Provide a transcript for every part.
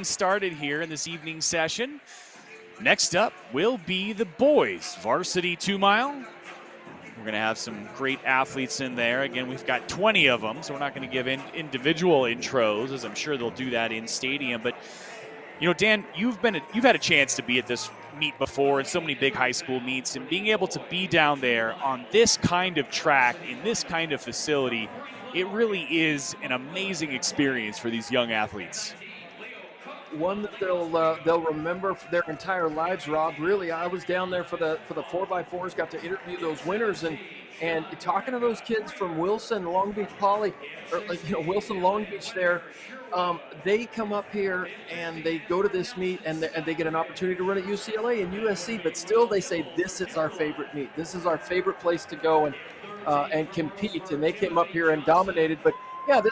getting started here in this evening session. Next up will be the boys varsity 2-mile. We're going to have some great athletes in there. Again, we've got 20 of them, so we're not going to give individual intros, as I'm sure they'll do that in stadium. But you know, Dan, you've had a chance to be at this meet before in so many big high school meets, and being able to be down there on this kind of track in this kind of facility, it really is an amazing experience for these young athletes. One that they'll remember for their entire lives, Rob. Really, I was down there for the 4x4s, got to interview those winners and talking to those kids from Wilson, Long Beach Poly, or Wilson, Long Beach there. They come up here and they go to this meet and they get an opportunity to run at UCLA and USC, but still they say, this is our favorite meet. This is our favorite place to go and compete. And they came up here and dominated. But yeah,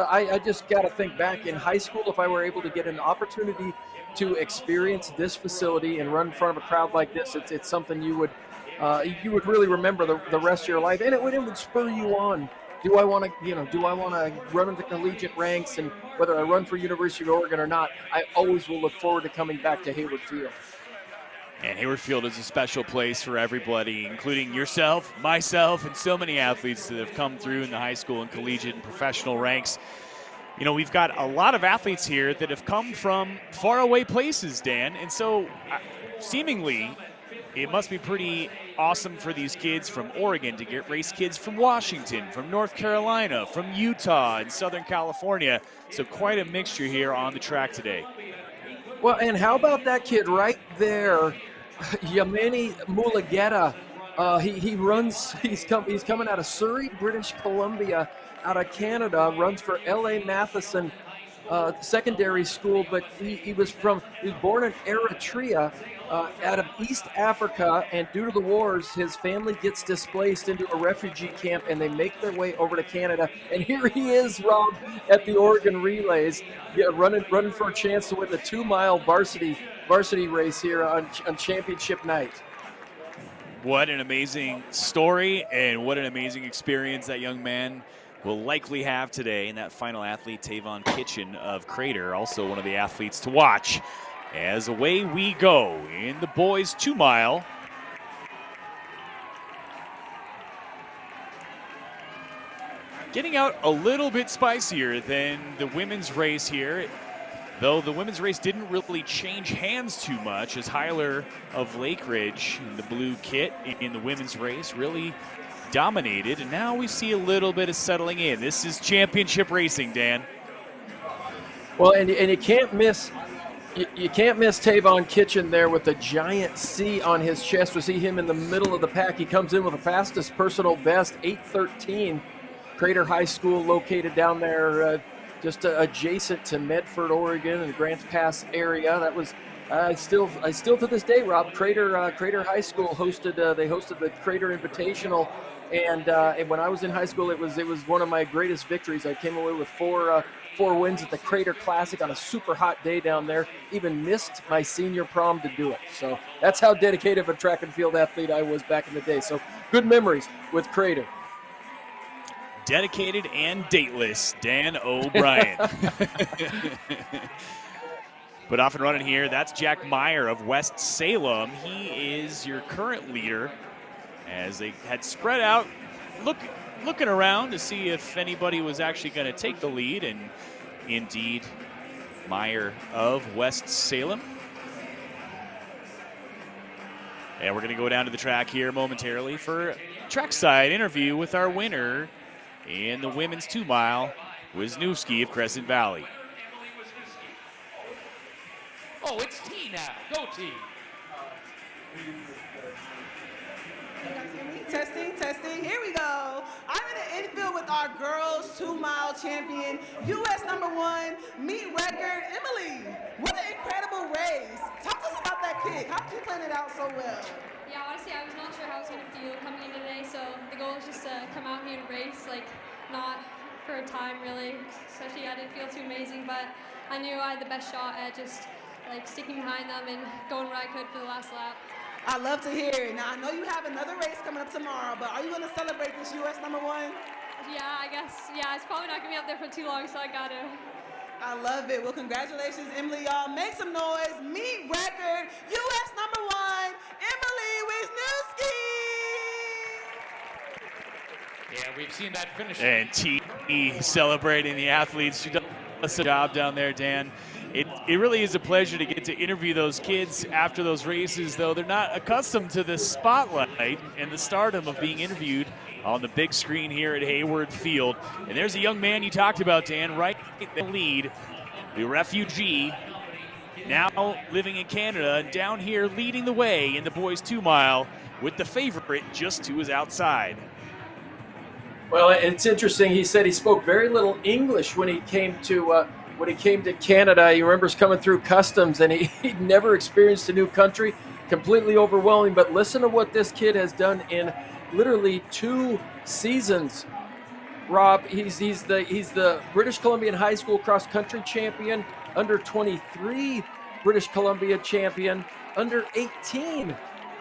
I just got to think back in high school, if I were able to get an opportunity to experience this facility and run in front of a crowd like this, it's something you would really remember the rest of your life, and it would spur you on. Do I want to run in the collegiate ranks, and whether I run for University of Oregon or not, I always will look forward to coming back to Hayward Field. And Hayward Field is a special place for everybody, including yourself, myself, and so many athletes that have come through in the high school and collegiate and professional ranks. You know, we've got a lot of athletes here that have come from faraway places, Dan, and so seemingly it must be pretty awesome for these kids from Oregon to get race kids from Washington, from North Carolina, from Utah, and Southern California. So quite a mixture here on the track today. Well, and how about that kid right there, Yamini Mulugeta? He's coming out of Surrey, British Columbia, out of Canada, runs for L.A. Matheson secondary school, but he was born in Eritrea, out of East Africa, and due to the wars, his family gets displaced into a refugee camp, and they make their way over to Canada. And here he is, Rob, at the Oregon Relays, running for a chance to win the 2-mile varsity race here on championship night. What an amazing story, and what an amazing experience that young man will likely have today. And that final athlete, Tavon Kitchen of Crater, also one of the athletes to watch as away we go in the boys 2-mile. Getting out a little bit spicier than the women's race here, though the women's race didn't really change hands too much, as Hyler of Lake Ridge in the blue kit in the women's race really dominated, and now we see a little bit of settling in. This is championship racing, Dan. Well, and you can't miss Tavon Kitchen there with a giant C on his chest. We see him in the middle of the pack. He comes in with the fastest personal best, 8:13. Crater High School, located down there just adjacent to Medford, Oregon, and the Grants Pass area. That was I still to this day, Rob, Crater High School hosted the Crater Invitational, and when I was in high school, it was one of my greatest victories. I came away with four wins at the Crater Classic on a super hot day down there. Even missed my senior prom to do it. So that's how dedicated of a track and field athlete I was back in the day. So good memories with Crater. Dedicated and dateless, Dan O'Brien. But off and running here, that's Jack Meyer of West Salem. He is your current leader, as they had spread out, looking around to see if anybody was actually going to take the lead, and indeed, Meyer of West Salem. And we're going to go down to the track here momentarily for a trackside interview with our winner in the women's 2-mile, Wisniewski of Crescent Valley. Oh, it's T now. Go T. Testing. Here we go. I'm in the infield with our girls 2-mile champion, U.S. #1, meet record, Emily. What an incredible race. Talk to us about that kick. How did you plan it out so well? Yeah, honestly, I was not sure how I was going to feel coming in today, so the goal was just to come out here to race, not for a time, really. Especially, I didn't feel too amazing, but I knew I had the best shot at just, sticking behind them and going where I could for the last lap. I love to hear it. Now, I know you have another race coming up tomorrow, but are you going to celebrate this U.S. #1? Yeah, I guess. Yeah, it's probably not going to be up there for too long, so I got to. I love it. Well, congratulations, Emily, y'all. Make some noise. Meet record, U.S. #1, Emily Wisniewski. Yeah, we've seen that finish. And T celebrating the athletes. She does a job down there, Dan. It really is a pleasure to get to interview those kids after those races, though they're not accustomed to the spotlight and the stardom of being interviewed on the big screen here at Hayward Field. And there's a young man you talked about, Dan, right in the lead, the refugee, now living in Canada, and down here leading the way in the boys 2 mile with the favorite just to his outside. Well, it's interesting. He said he spoke very little English when he came to Canada. He remembers coming through customs, and he'd never experienced a new country. Completely overwhelming. But listen to what this kid has done in literally 2 seasons. Rob, he's the British Columbian High School cross country champion, under 23 British Columbia champion, under 18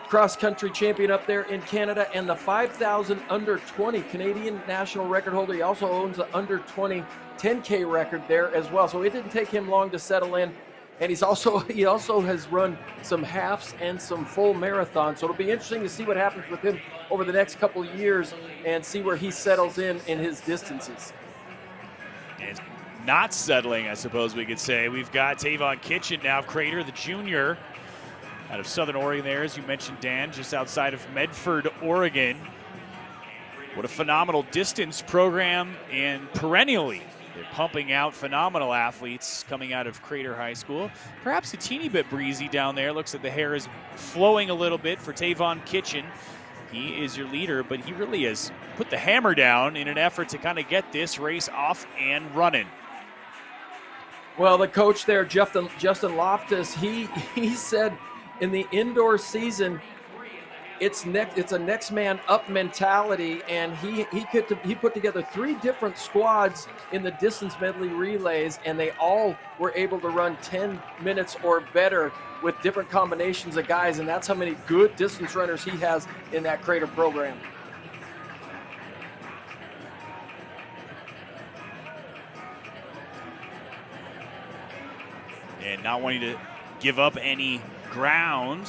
cross country champion up there in Canada, and the 5,000 under 20 Canadian national record holder. He also owns the under 20 10K record there as well. So it didn't take him long to settle in. And he also has run some halves and some full marathons. So it'll be interesting to see what happens with him over the next couple of years and see where he settles in his distances. And not settling, I suppose we could say. We've got Tavon Kitchen now, Crater, the junior, out of Southern Oregon there, as you mentioned, Dan, just outside of Medford, Oregon. What a phenomenal distance program, and perennially they're pumping out phenomenal athletes coming out of Crater High School. Perhaps a teeny bit breezy down there. Looks like the hair is flowing a little bit for Tavon Kitchen. He is your leader, but he really has put the hammer down in an effort to kind of get this race off and running. Well, the coach there, Justin Loftus, he said in the indoor season, it's a next man up mentality, and he put together 3 different squads in the distance medley relays, and they all were able to run 10 minutes or better with different combinations of guys, and that's how many good distance runners he has in that Crater program. And not wanting to give up any ground,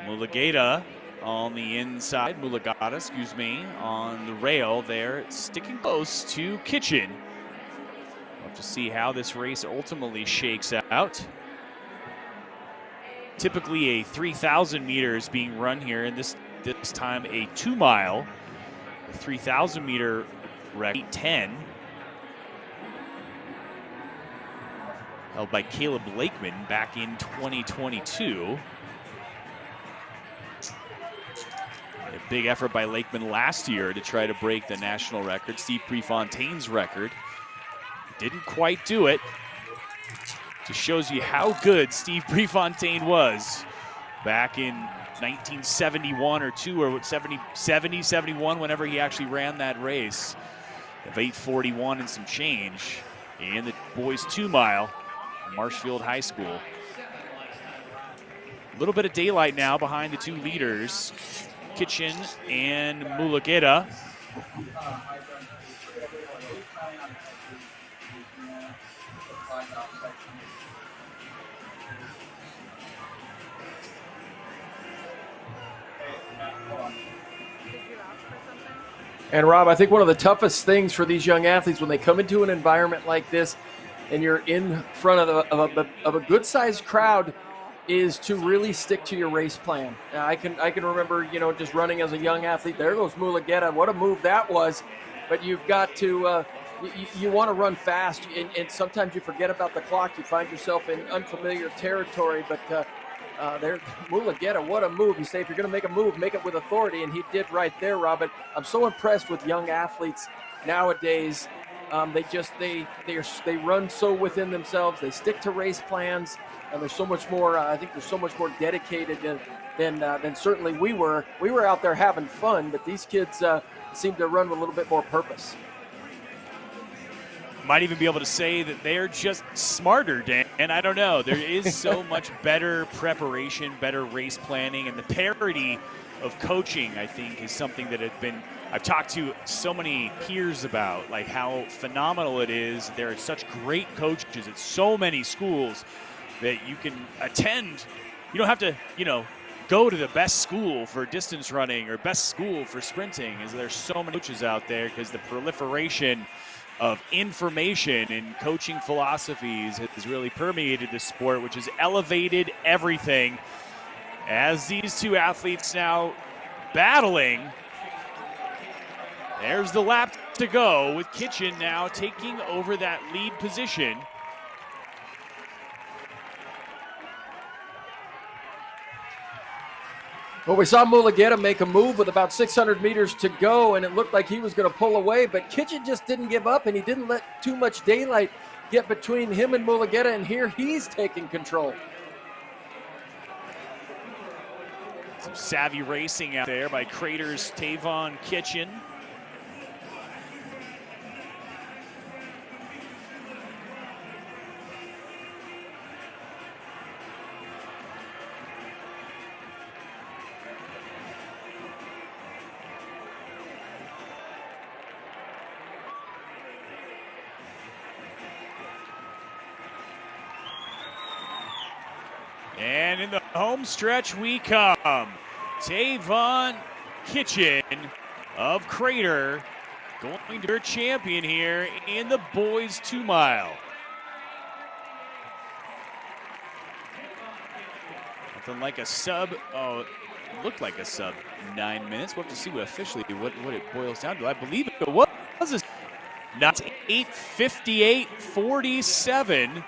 Mulugeta on the inside, on the rail there, sticking close to Kitchen. We'll have to see how this race ultimately shakes out. Typically a 3,000 meters being run here, and this time a 2 mile, a 3,000 meter record, 8:10. Held by Caleb Lakeman back in 2022. A big effort by Lakeman last year to try to break the national record, Steve Prefontaine's record. Didn't quite do it. Just shows you how good Steve Prefontaine was back in 1971 or 2 or 70, 71, whenever he actually ran that race of 8:41 and some change in the boys 2 mile, Marshfield High School. A little bit of daylight now behind the 2 leaders, Kitchen and Mulugeta. And Rob, I think one of the toughest things for these young athletes when they come into an environment like this and you're in front of a good-sized crowd is to really stick to your race plan. I can remember, just running as a young athlete. There goes Mulugeta. What a move that was. But you've got to you want to run fast, and sometimes you forget about the clock. You find yourself in unfamiliar territory. But there, Mulugeta, what a move. You say if you're going to make a move, make it with authority, and he did right there, Robin. I'm so impressed with young athletes nowadays. They run so within themselves. They stick to race plans, and there's so much more. I think there's so much more dedicated than certainly we were. We were out there having fun, but these kids seem to run with a little bit more purpose. Might even be able to say that they're just smarter, Dan. And I don't know. There is so much better preparation, better race planning, and the parity of coaching, I think, is something that I've talked to so many peers about, like how phenomenal it is. There are such great coaches at so many schools that you can attend. You don't have to, go to the best school for distance running or best school for sprinting. There's so many coaches out there because the proliferation of information and coaching philosophies has really permeated the sport, which has elevated everything. As these two athletes now battling, there's the lap to go with Kitchen now taking over that lead position. Well, we saw Mulugeta make a move with about 600 meters to go, and it looked like he was going to pull away, but Kitchen just didn't give up, and he didn't let too much daylight get between him and Mulugeta, and here he's taking control. Some savvy racing out there by Crater's Tavon Kitchen. And in the home stretch we come. Tavon Kitchen of Crater going to her champion here in the boys 2 mile. Nothing like a sub. Oh, it looked like a sub 9 minutes. We'll have to see what it boils down to. I believe it was not 8:58:47.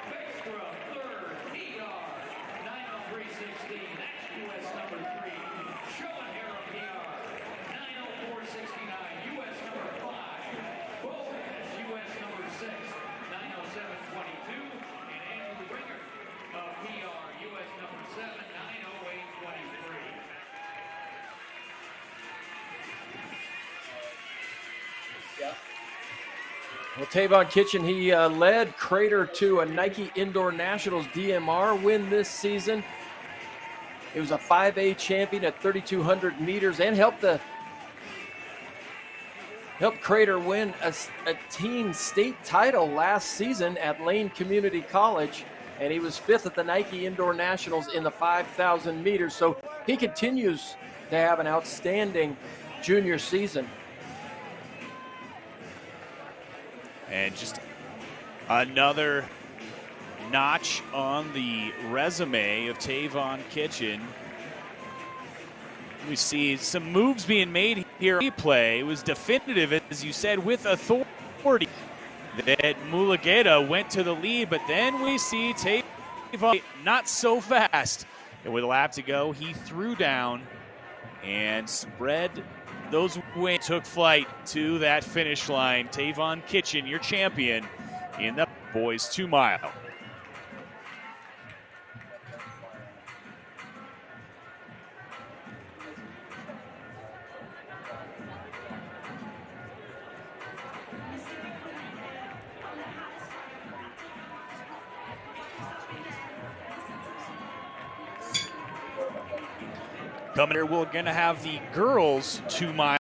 Well, Tavon Kitchen, he led Crater to a Nike Indoor Nationals DMR win this season. He was a 5A champion at 3,200 meters and helped Crater win a team state title last season at Lane Community College, and he was 5th at the Nike Indoor Nationals in the 5,000 meters. So he continues to have an outstanding junior season. And just another notch on the resume of Tavon Kitchen. We see some moves being made here. Replay was definitive, as you said, with authority that Mulugeta went to the lead, but then we see Tavon not so fast. And with a lap to go, he threw down and spread those wings, took flight to that finish line. Tavon Kitchen, your champion in the boys 2 mile. Coming here, we're going to have the girls 2 mile.